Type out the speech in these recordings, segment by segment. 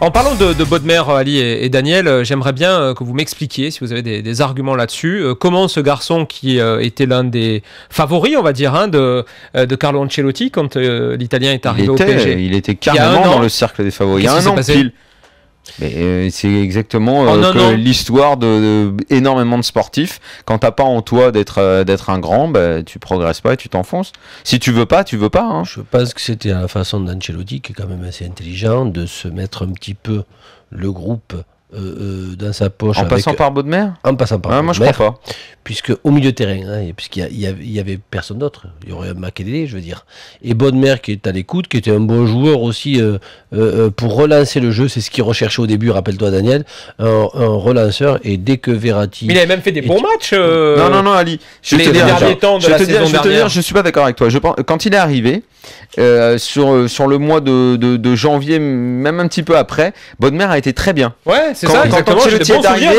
En parlant de Bodmer, Ali et Daniel, j'aimerais bien que vous m'expliquiez, si vous avez des arguments là-dessus, comment ce garçon qui était l'un des favoris, on va dire, hein, de Carlo Ancelotti quand l'Italien est arrivé au PSG. Il était carrément dans le cercle des favoris. Il y a un an pile. C'est exactement l'histoire de énormément de sportifs. Quand t'as pas en toi d'être un grand, bah, tu progresses pas et tu t'enfonces. Si tu veux pas, tu veux pas. Hein. Je pense que c'était la façon d'Ancelotti, qui est quand même assez intelligent, de se mettre un petit peu le groupe dans sa poche. En passant par Bodmer. En passant par Bodmer. Moi je crois pas. Puisque au milieu de terrain, hein, puisqu'il y avait personne d'autre, il y aurait un Makelele, je veux dire. Et Bodmer qui est à l'écoute, qui était un bon joueur aussi pour relancer le jeu, c'est ce qu'il recherchait au début, rappelle-toi Daniel, un relanceur, et dès que Verratti... Mais il avait même fait des bons matchs Non Ali, je vais te dire, je suis pas d'accord avec toi. Quand il est arrivé, sur le mois de janvier, même un petit peu après, Bodmer a été très bien. Ouais, c'est ça, exactement. Ancelotti est arrivé,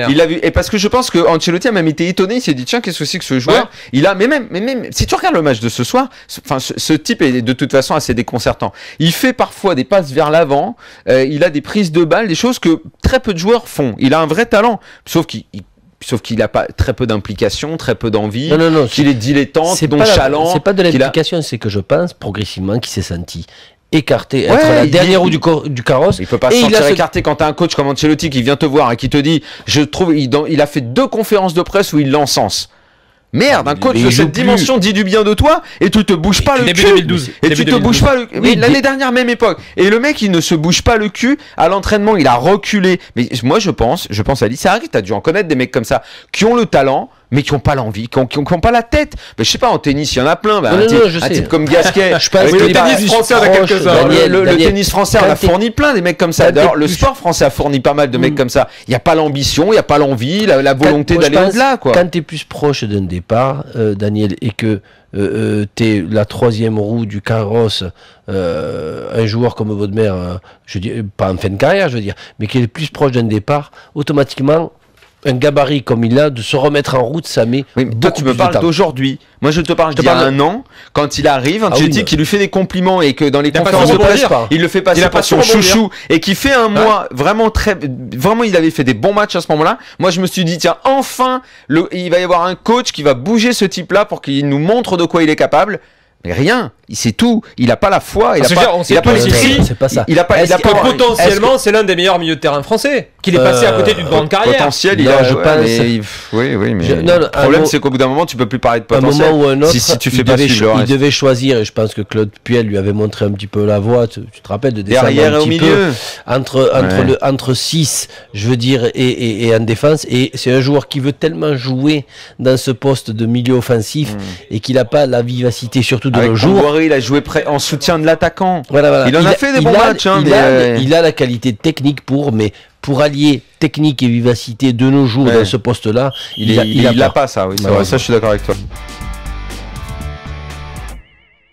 il a vu, et parce que je pense que Ancelotti a même été étonné, il s'est dit tiens, qu'est-ce que c'est que ce joueur, il a, mais même si tu regardes le match de ce soir, ce type est de toute façon assez déconcertant. Il fait parfois des passes vers l'avant, il a des prises de balles, des choses que très peu de joueurs font. Il a un vrai talent, sauf qu'il n'a pas très peu d'implication, très peu d'envie, qu'il est dilettante, nonchalant. C'est pas de l'implication, c'est que je pense progressivement qu'il s'est senti écarté, être la dernière roue du carrosse. Il peut pas se sentir écarté quand t'as un coach comme Ancelotti qui vient te voir et qui te dit, je trouve, il a fait 2 conférences de presse où il l'encense. Merde, un coach de cette dimension dit du bien de toi et tu te bouges pas le cul. 2012. Et tu te bouges pas le cul. Mais l'année dernière, même époque. Et le mec, il ne se bouge pas le cul. À l'entraînement, il a reculé. Mais moi, je pense Ali, ça arrive, t'as dû en connaître des mecs comme ça, qui ont le talent, mais qui n'ont pas l'envie, qui n'ont pas la tête. Mais je sais pas, en tennis, il y en a plein. Un type comme Gasquet. Je pense que le tennis français, on a quelques-uns. Le tennis français, on a fourni plein des mecs comme ça. D'ailleurs, le sport français a fourni pas mal de mecs comme ça. Il n'y a pas l'ambition, il n'y a pas l'envie, la volonté d'aller au-delà. Quand tu es plus proche d'un départ, Daniel, et que tu es la 3e roue du carrosse, un joueur comme Bodmer, je dis pas en fin de carrière, je veux dire, mais qui est plus proche d'un départ, automatiquement, un gabarit comme il a, de se remettre en route, ça met mais toi tu me parles d'aujourd'hui. Moi je te parle d'il y a un an, quand il arrive, Ancelotti qui lui fait des compliments et que dans les conférences de presse, il le fait passer pour son chouchou et qui fait un mois vraiment il avait fait des bons matchs à ce moment-là. Moi je me suis dit tiens, enfin il va y avoir un coach qui va bouger ce type-là pour qu'il nous montre de quoi il est capable. Mais rien, c'est tout. Il n'a pas la foi, il n'a pas l'esprit. C'est pas ça. Potentiellement, c'est l'un des meilleurs milieux de terrain français. Qu'il est passé à côté d'une grande carrière. Potentiel, il a. Oui, mais le problème, c'est qu'au bout d'un moment, tu peux plus parler de potentiel. Un moment ou un autre, si tu fais pas suivre le reste. Il devait choisir, et je pense que Claude Puel lui avait montré un petit peu la voie. Tu te rappelles de descendre derrière et au milieu. Entre 6, je veux dire, et en défense. Et c'est un joueur qui veut tellement jouer dans ce poste de milieu offensif et qu'il n'a pas la vivacité, surtout de nos jours. Il a joué en soutien de l'attaquant. Voilà. Il en a fait des bons matchs. Il a la qualité technique mais pour allier technique et vivacité de nos jours dans ce poste-là, il l'a pas ça. Oui, ça, je suis d'accord avec toi.